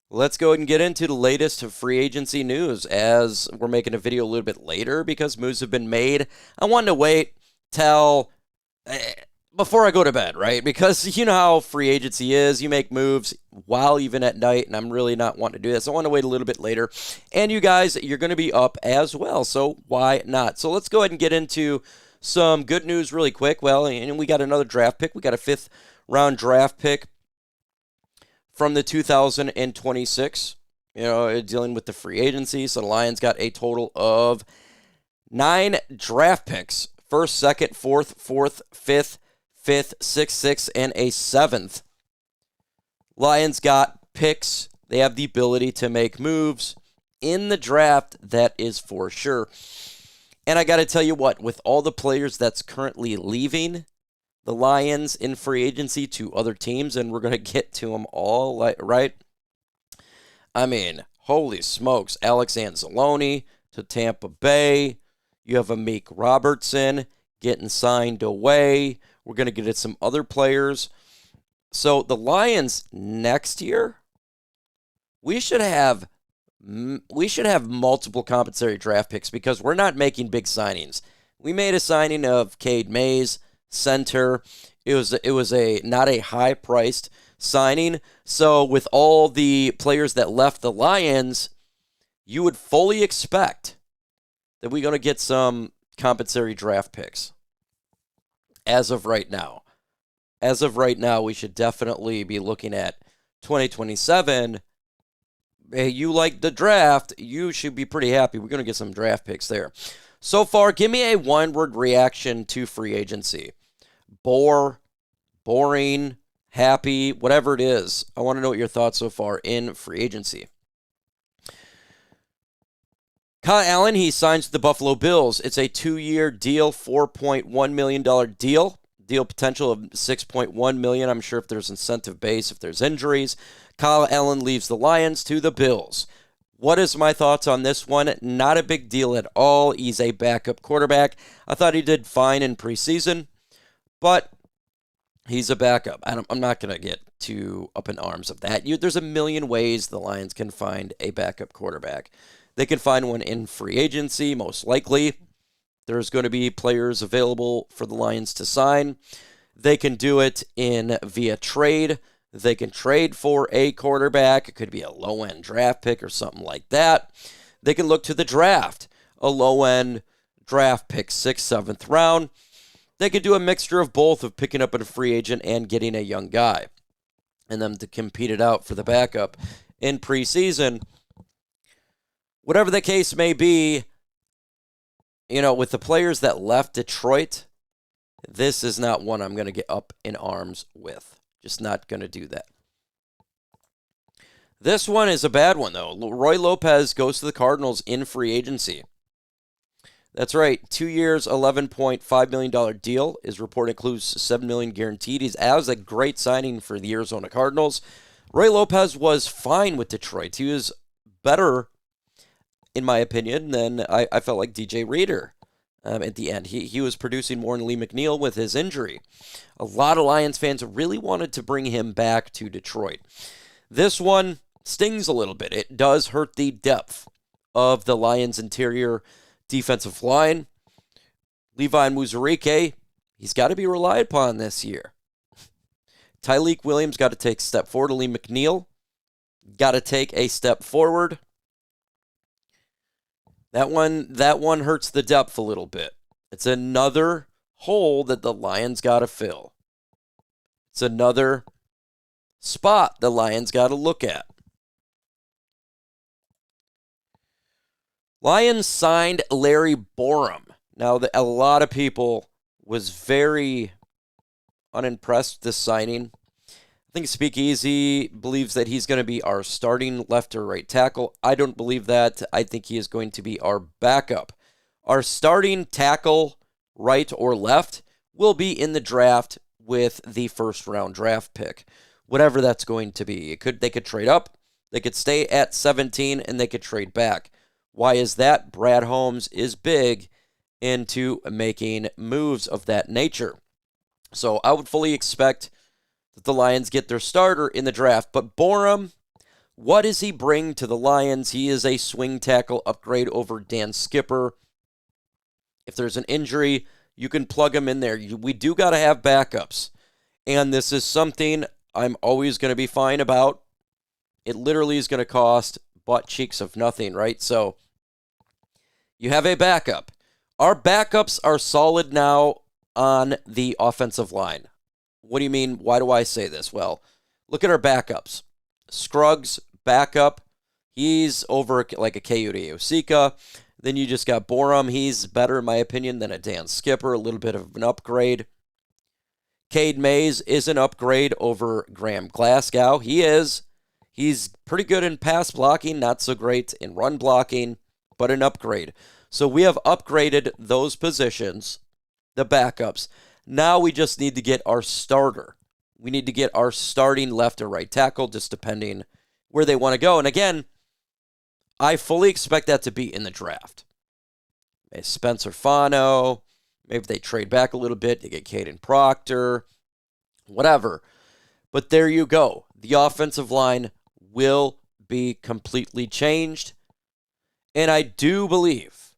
Let's go ahead and get into the latest free agency news as we're making a video a little bit later because moves have been made. I wanted to wait till before I go to bed, right? Because you know how free agency is. You make moves while even at night, and I'm really not wanting to do that. So I want to wait a little bit later. And you guys, you're going to be up as well. So why not? So let's go ahead and get into some good news really quick. Well, and we got another draft pick. We got a fifth round draft pick from the 2026, dealing with the free agency. So the Lions got a total of 9 draft picks. First, second, fourth, fifth, sixth, and a seventh. Lions got picks. They have the ability to make moves in the draft, that is for sure. And I got to tell you what, with all the players that's currently leaving the Lions in free agency to other teams, and we're going to get to them all, right? I mean, holy smokes. Alex Anzalone to Tampa Bay. You have Amik Robertson getting signed away. We're going to get at some other players. So the Lions next year, we should have multiple compensatory draft picks because we're not making big signings. We made a signing of Cade Mays, center. It was a not a high priced signing. So with all the players that left the Lions, you would fully expect that we're going to get some compensatory draft picks. As of right now, we should definitely be looking at 2027. Hey, you like the draft, you should be pretty happy. We're going to get some draft picks there. So far, give me a one-word reaction to free agency. Boring, happy, whatever it is. I want to know what your thoughts so far in free agency. Kyle Allen, he signs with the Buffalo Bills. It's a 2-year deal, $4.1 million deal. Deal potential of $6.1 million. I'm sure if there's incentive base, if there's injuries. Kyle Allen leaves the Lions to the Bills. What is my thoughts on this one? Not a big deal at all. He's a backup quarterback. I thought he did fine in preseason, but he's a backup. I'm not going to get too up in arms of that. There's a million ways the Lions can find a backup quarterback. They can find one in free agency, most likely. There's going to be players available for the Lions to sign. They can do it via trade. They can trade for a quarterback. It could be a low-end draft pick or something like that. They can look to the draft, a low-end draft pick, 6th, 7th round. They could do a mixture of both, of picking up a free agent and getting a young guy, and them to compete it out for the backup in preseason. Whatever the case may be, with the players that left Detroit, this is not one I'm going to get up in arms with. Just not going to do that. This one is a bad one, though. Roy Lopez goes to the Cardinals in free agency. That's right. 2 years, $11.5 million deal. His report includes $7 million guaranteed. That was a great signing for the Arizona Cardinals. Roy Lopez was fine with Detroit. He was better, in my opinion, than I felt like DJ Reader at the end. He was producing more than Lee McNeil with his injury. A lot of Lions fans really wanted to bring him back to Detroit. This one stings a little bit. It does hurt the depth of the Lions' interior defensive line. Levi Muzurike, he's got to be relied upon this year. Tyleik Williams got to take a step forward. Lee McNeil got to take a step forward. That one hurts the depth a little bit. It's another hole that the Lions got to fill. It's another spot the Lions got to look at. Lions signed Larry Borom. Now, a lot of people was very unimpressed with this signing. I think Speakeasy believes that he's going to be our starting left or right tackle. I don't believe that. I think he is going to be our backup. Our starting tackle, right or left, will be in the draft with the first-round draft pick, whatever that's going to be. They could trade up, they could stay at 17, and they could trade back. Why is that? Brad Holmes is big into making moves of that nature. So I would fully expect that the Lions get their starter in the draft. But Borom, What does he bring to the Lions? He is a swing tackle upgrade over Dan Skipper. If there's an injury, you can plug him in there. We do got to have backups. And this is something I'm always going to be fine about. It literally is going to cost butt cheeks of nothing, right? So you have a backup. Our backups are solid now on the offensive line. What do you mean? Why do I say this? Well, look at our backups. Scruggs, backup. He's over like a Kayode Osika. Then you just got Borom. He's better, in my opinion, than a Dan Skipper. A little bit of an upgrade. Cade Mays is an upgrade over Graham Glasgow. He is. He's pretty good in pass blocking, not so great in run blocking, but an upgrade. So we have upgraded those positions, the backups. Now we just need to get our starter. We need to get our starting left or right tackle, just depending where they want to go. And again, I fully expect that to be in the draft. Maybe Spencer Fano, maybe they trade back a little bit, they get Caden Proctor, whatever. But there you go. The offensive line will be completely changed. And I do believe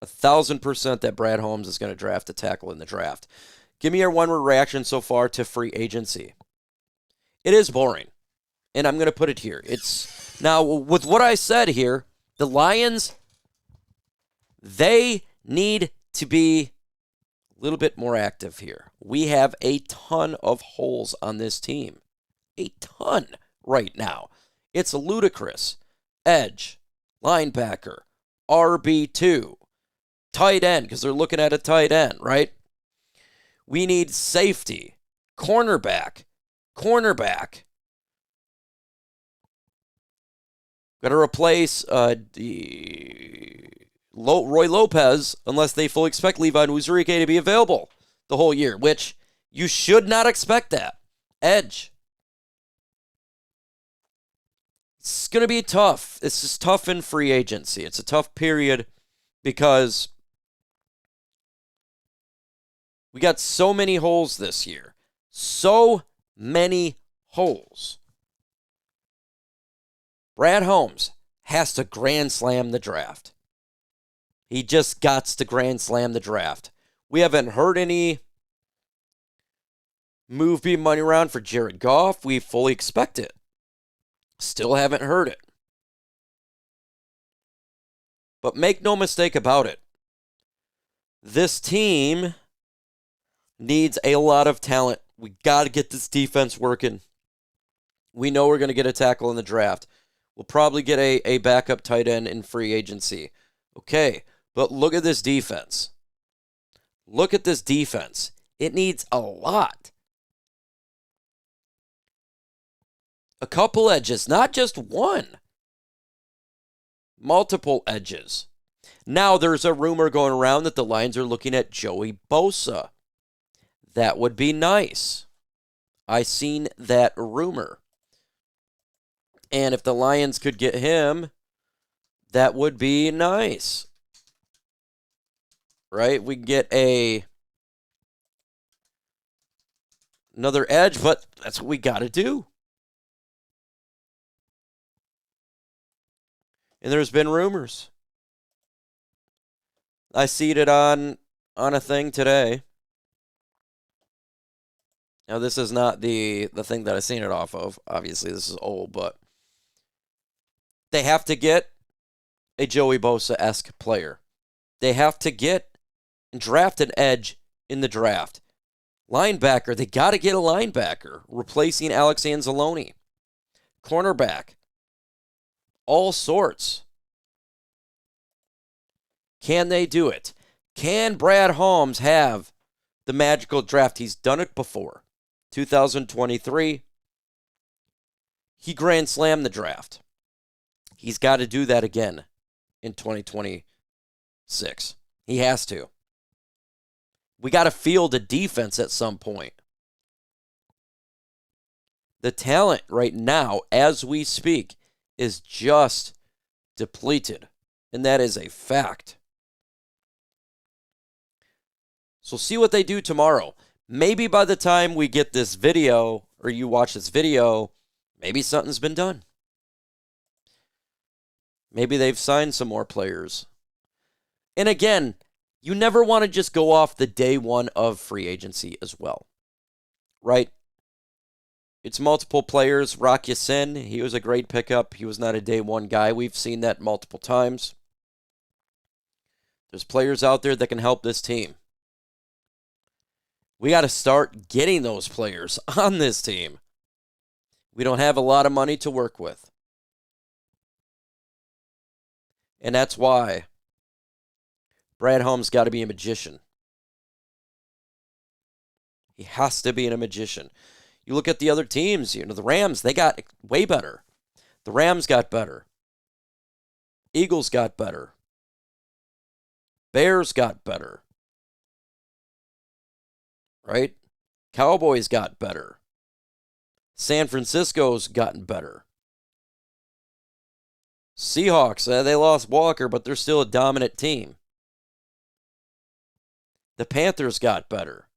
1,000% that Brad Holmes is going to draft a tackle in the draft. Give me your one-word reaction so far to free agency. It is boring. And I'm going to put it here. It's now, with what I said here, the Lions, they need to be a little bit more active here. We have a ton of holes on this team. A ton right now. It's ludicrous. Edge, linebacker, RB2, tight end, because they're looking at a tight end, right? We need safety, cornerback. Got to replace Roy Lopez unless they fully expect Levi Onwuzurike to be available the whole year, which you should not expect that. Edge. It's going to be tough. This is tough in free agency. It's a tough period because we got so many holes this year. So many holes. Brad Holmes has to grand slam the draft. He just got to grand slam the draft. We haven't heard any move being money around for Jared Goff. We fully expect it. Still haven't heard it. But make no mistake about it. This team needs a lot of talent. We got to get this defense working. We know we're going to get a tackle in the draft. We'll probably get a backup tight end in free agency. Okay, but look at this defense. Look at this defense. It needs a lot. A couple edges, not just one. Multiple edges. Now there's a rumor going around that the Lions are looking at Joey Bosa. That would be nice. I seen that rumor. And if the Lions could get him, that would be nice. Right? We can get another edge, but that's what we got to do. And there's been rumors. I seen it on a thing today. Now, this is not the thing that I seen it off of. Obviously, this is old, but they have to get a Joey Bosa-esque player. They have to get and draft an edge in the draft. Linebacker, they got to get a linebacker, replacing Alex Anzalone. Cornerback. All sorts. Can they do it? Can Brad Holmes have the magical draft? He's done it before. 2023. He grand slammed the draft. He's got to do that again in 2026. He has to. We got to field a defense at some point. The talent right now, as we speak, is just depleted. And that is a fact. So see what they do tomorrow. Maybe by the time we get this video, or you watch this video, maybe something's been done. Maybe they've signed some more players. And again, you never want to just go off the day one of free agency as well, right? It's multiple players. Rock Ya-Sin, he was a great pickup. He was not a day one guy. We've seen that multiple times. There's players out there that can help this team. We got to start getting those players on this team. We don't have a lot of money to work with. And that's why Brad Holmes got to be a magician. He has to be a magician. You look at the other teams, the Rams, they got way better. The Rams got better. Eagles got better. Bears got better. Right? Cowboys got better. San Francisco's gotten better. Seahawks, they lost Walker, but they're still a dominant team. The Panthers got better.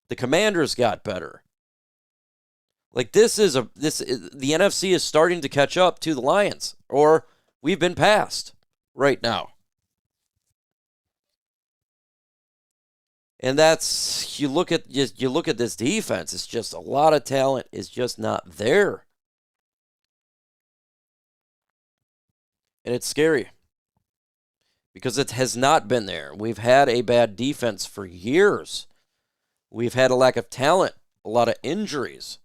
The Commanders got better. Like the NFC is starting to catch up to the Lions, or we've been passed right now. And that's you look at this defense, it's just a lot of talent is just not there. And it's scary because it has not been there. We've had a bad defense for years. We've had a lack of talent, a lot of injuries.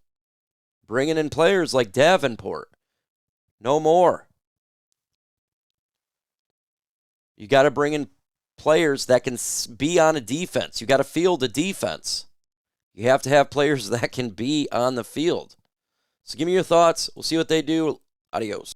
Bringing in players like Davenport. No more. You got to bring in players that can be on a defense. You got to field a defense. You have to have players that can be on the field. So give me your thoughts. We'll see what they do. Adios.